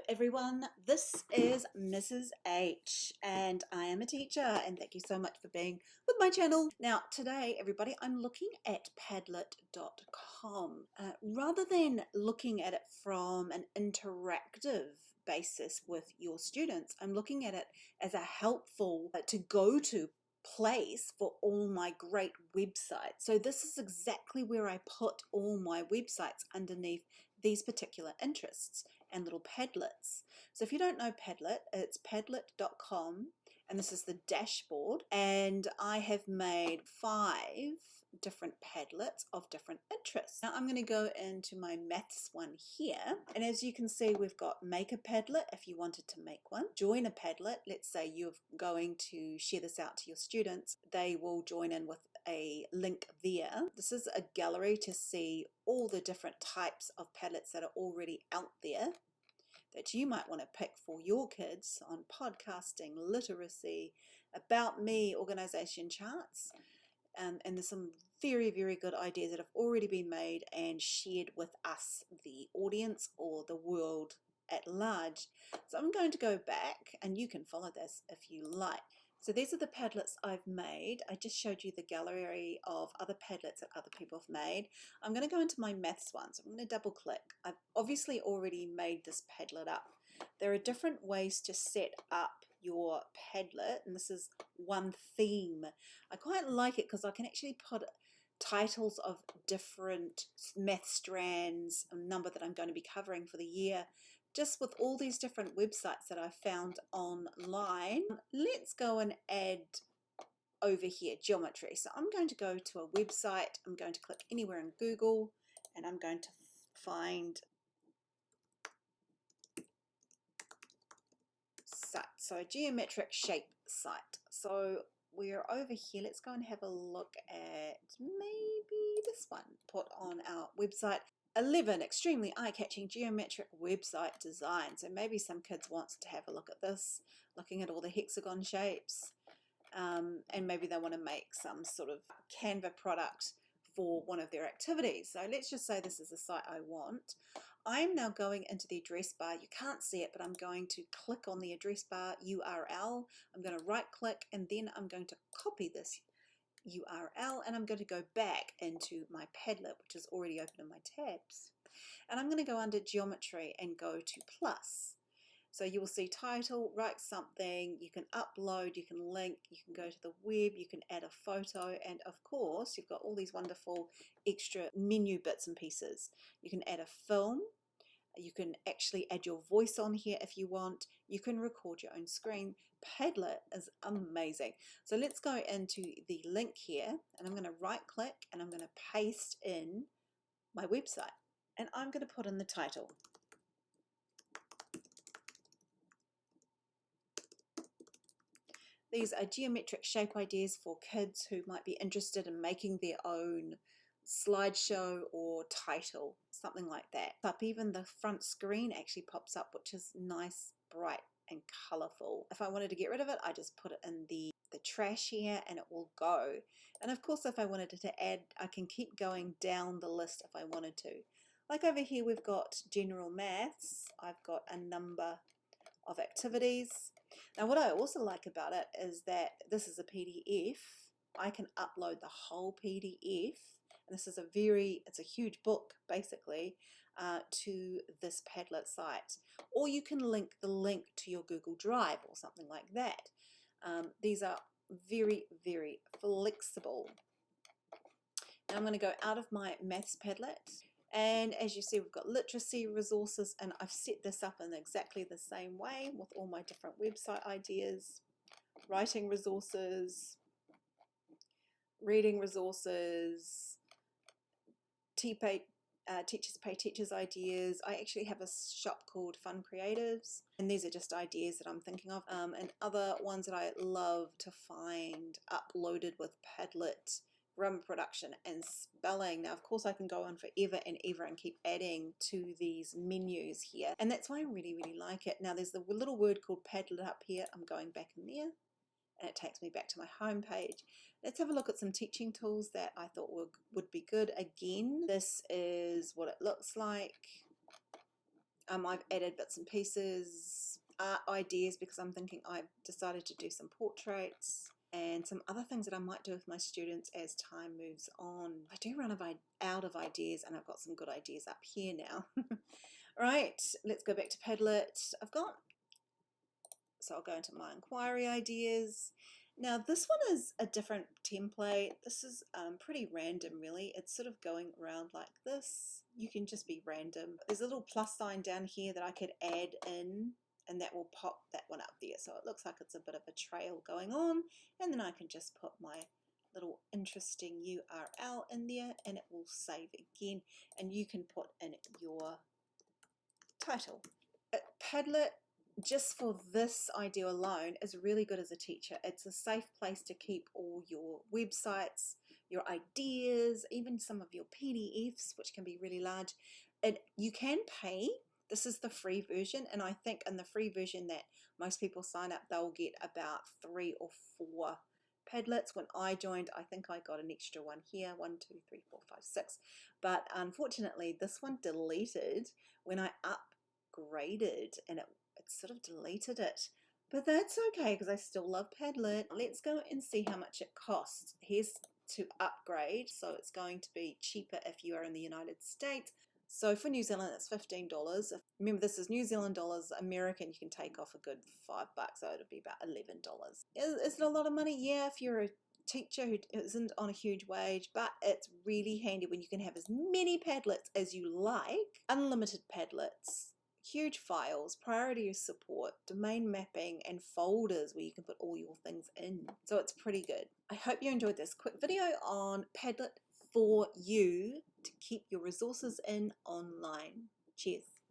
everyone, this is Mrs. H and I am a teacher, and thank you so much for being with my channel. Now today everybody, I'm looking at padlet.com. Rather than looking at it from an interactive basis with your students, I'm looking at it as a helpful to go to place for all my great websites. So this is exactly where I put all my websites, underneath these particular interests and little Padlets. So if you don't know Padlet, it's padlet.com, and this is the dashboard, and I have made 5 different Padlets of different interests. Now I'm going to go into my maths one here, and as you can see, we've got make a Padlet if you wanted to make one, join a Padlet. Let's say you're going to share this out to your students, they will join in with a link there. This is a gallery to see all the different types of Padlets that are already out there that you might want to pick for your kids on podcasting, literacy, about me, organization charts. And there's some very, very good ideas that have already been made and shared with us, the audience, or the world at large. So I'm going to go back, and you can follow this if you like. So these are the Padlets I've made. I just showed you the gallery of other Padlets that other people have made. I'm going to go into my maths one. So I'm going to double click. I've obviously already made this Padlet up. There are different ways to set up your Padlet, and this is one theme. I quite like it because I can actually put titles of different math strands, a number that I'm going to be covering for the year, just with all these different websites that I found online. Let's go and add over here geometry. So I'm going to go to a website. I'm going to click anywhere in Google, and I'm going to find site. So a geometric shape site. So we're over here. Let's go and have a look at maybe this one. Put on our website 11 extremely eye-catching geometric website design. So maybe some kids wants to have a look at this, looking at all the hexagon shapes, and maybe they want to make some sort of Canva product for one of their activities. So let's just say this is the site I want. I'm now going into the address bar. You can't see it, but I'm going to click on the address bar URL. I'm going to right click, and then I'm going to copy this URL, and I'm going to go back into my Padlet, which is already open in my tabs, and I'm going to go under geometry and go to plus. So you will see title, write something, you can upload, you can link, you can go to the web, you can add a photo, and of course you've got all these wonderful extra menu bits and pieces. You can add a film. You can actually add your voice on here if you want. You can record your own screen. Padlet is amazing. So let's go into the link here, and I'm going to right click, and I'm going to paste in my website, and I'm going to put in the title. These are geometric shape ideas for kids who might be interested in making their own slideshow or title, something like that. Up, even the front screen actually pops up, which is nice, bright and colorful. If I wanted to get rid of it, I just put it in the trash here, and it will go. And of course, if I wanted to add, I can keep going down the list if I wanted to. Like over here, we've got general maths. I've got a number of activities. Now what I also like about it is that this is a PDF. I can upload the whole PDF, and this is it's a huge book basically, to this Padlet site, or you can link the link to your Google Drive or something like that. These are very, very flexible. Now I'm going to go out of my maths Padlet, and as you see, we've got literacy resources, and I've set this up in exactly the same way with all my different website ideas, writing resources, reading resources, teachers pay teachers ideas. I actually have a shop called Fun Creatives, and these are just ideas that I'm thinking of, and other ones that I love to find uploaded with Padlet, grammar production and spelling. Now of course I can go on forever and ever and keep adding to these menus here, and that's why I really, really like it. Now there's the little word called Padlet up here. I'm going back in there, and it takes me back to my home page. Let's have a look at some teaching tools that I thought would be good. Again, this is what it looks like. I've added bits and pieces, art ideas, because I'm thinking I've decided to do some portraits and some other things that I might do with my students as time moves on. I do run out of ideas, and I've got some good ideas up here now. Right, let's go back to Padlet. So I'll go into my inquiry ideas. Now this one is a different template. This is pretty random really. It's sort of going around like this. You can just be random. There's a little plus sign down here that I could add in, and that will pop that one up there. So it looks like it's a bit of a trail going on, and then I can just put my little interesting URL in there and it will save again, and you can put in your title. Padlet, just for this idea alone, is really good as a teacher. It's a safe place to keep all your websites, your ideas, even some of your PDFs, which can be really large. And you can pay. This is the free version, and I think in the free version that most people sign up, they'll get about 3 or 4 Padlets. When I joined, I think I got an extra one here, 1, 2, 3, 4, 5, 6. But unfortunately, this one deleted when I upgraded, and it sort of deleted it. But that's okay because I still love Padlet. Let's go and see how much it costs. Here's to upgrade. So it's going to be cheaper if you are in the United States. So for New Zealand, it's $15. Remember, this is New Zealand dollars. American, you can take off a good $5, so it'll be about $11. Is it a lot of money? Yeah, if you're a teacher who isn't on a huge wage, but it's really handy when you can have as many Padlets as you like. Unlimited Padlets, huge files, priority support, domain mapping, and folders where you can put all your things in. So it's pretty good. I hope you enjoyed this quick video on Padlet for you to keep your resources in online. Cheers.